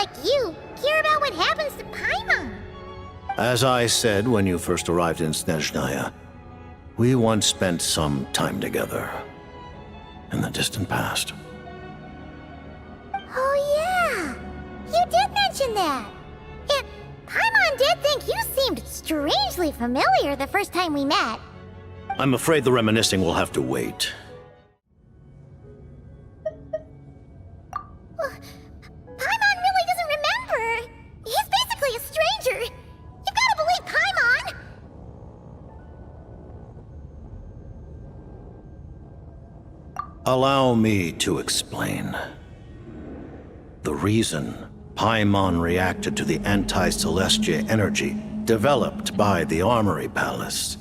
like you care about what happens to Paimon? As I said when you first arrived in Snezhnaya, we once spent some time together in the distant past. Oh yeah, you did mention that. And Paimon did think you seemed strangely familiar the first time we met. I'm afraid the reminiscing will have to wait. Paimon really doesn't remember. He's basically a stranger. You gotta believe Paimon. Allow me to explain. The reason Paimon reacted to the anti-Celestia energy developed by the Armory Palace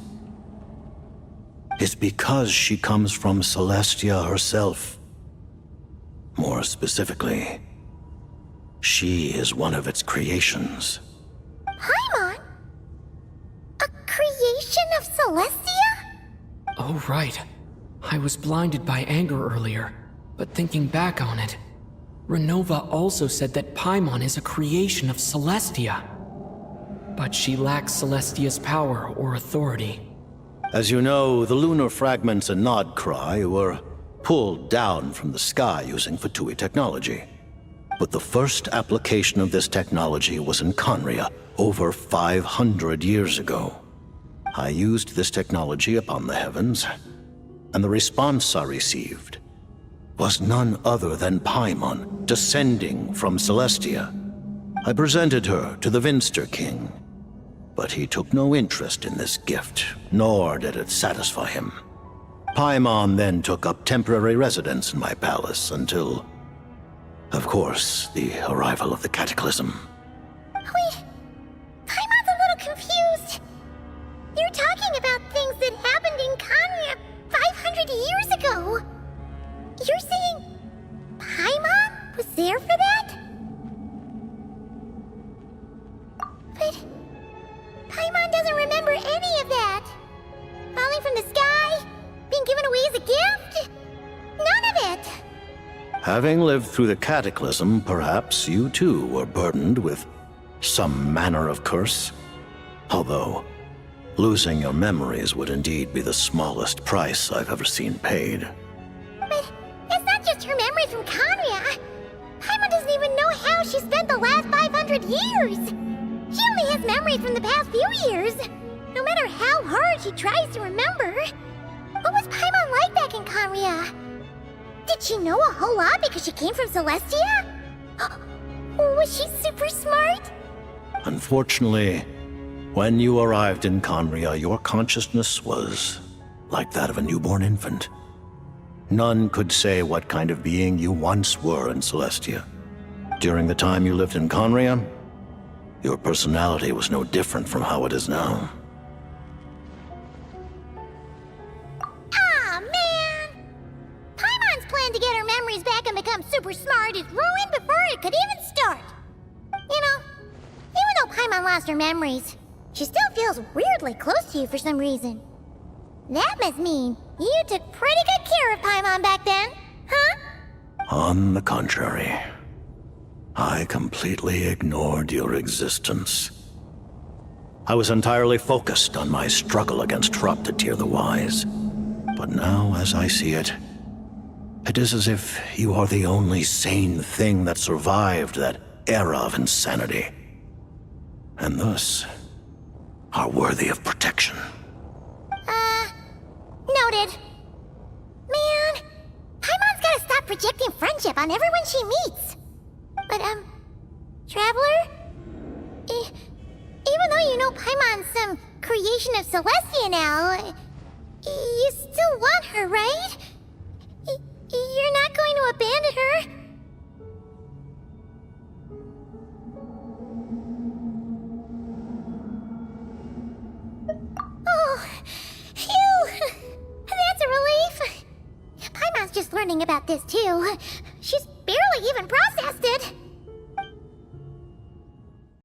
is because she comes from Celestia herself. More specifically, she is one of its creations. Paimon? A creation of Celestia? Oh, right. I was blinded by anger earlier, but thinking back on it, Renova also said that Paimon is a creation of Celestia. But she lacks Celestia's power or authority. As you know, the lunar fragments in Nodcry were pulled down from the sky using Fatui technology. But the first application of this technology was in Conria over 500 years ago. I used this technology upon the heavens, and the response I received was none other than Paimon descending from Celestia. I presented her to the Vinster King, but he took no interest in this gift, nor did it satisfy him. Paimon then took up temporary residence in my palace until, of course, the arrival of the Cataclysm. Wait, Paimon's a little confused. You're talking about things that happened in Conria 500 years ago. You're saying Paimon was there for that? But Paimon doesn't remember any of that. Falling from the sky, being given away as a gift, none of it. Having lived through the Cataclysm, perhaps you too were burdened with some manner of curse. Although, losing your memories would indeed be the smallest price I've ever seen paid. But it's not just her memory from Conria. Paimon doesn't even know how she spent the last 500 years. She only has memories from the past few years. No matter how hard she tries to remember. What was Paimon like back in Conria? Did she know a whole lot because she came from Celestia? Was she super smart? Unfortunately, when you arrived in Conria, your consciousness was like that of a newborn infant. None could say what kind of being you once were in Celestia. During the time you lived in Conria, your personality was no different from how it is now. Aw, man! Paimon's plan to get her memories back and become super smart is ruined before it could even start. You know, even though Paimon lost her memories, she still feels weirdly close to you for some reason. That must mean you took pretty good care of Paimon back then, huh? On the contrary, I completely ignored your existence. I was entirely focused on my struggle against Troptatir the Wise. But now, as I see it, it is as if you are the only sane thing that survived that era of insanity. And thus, are worthy of protection. Noted. Man, Paimon's gotta stop projecting friendship on everyone she meets. But, Traveler? Even though you know Paimon's some creation of Celestia now, you still want her, right? You're not going to abandon her? Oh, phew! That's a relief. Paimon's just learning about this too. She's barely even processed it.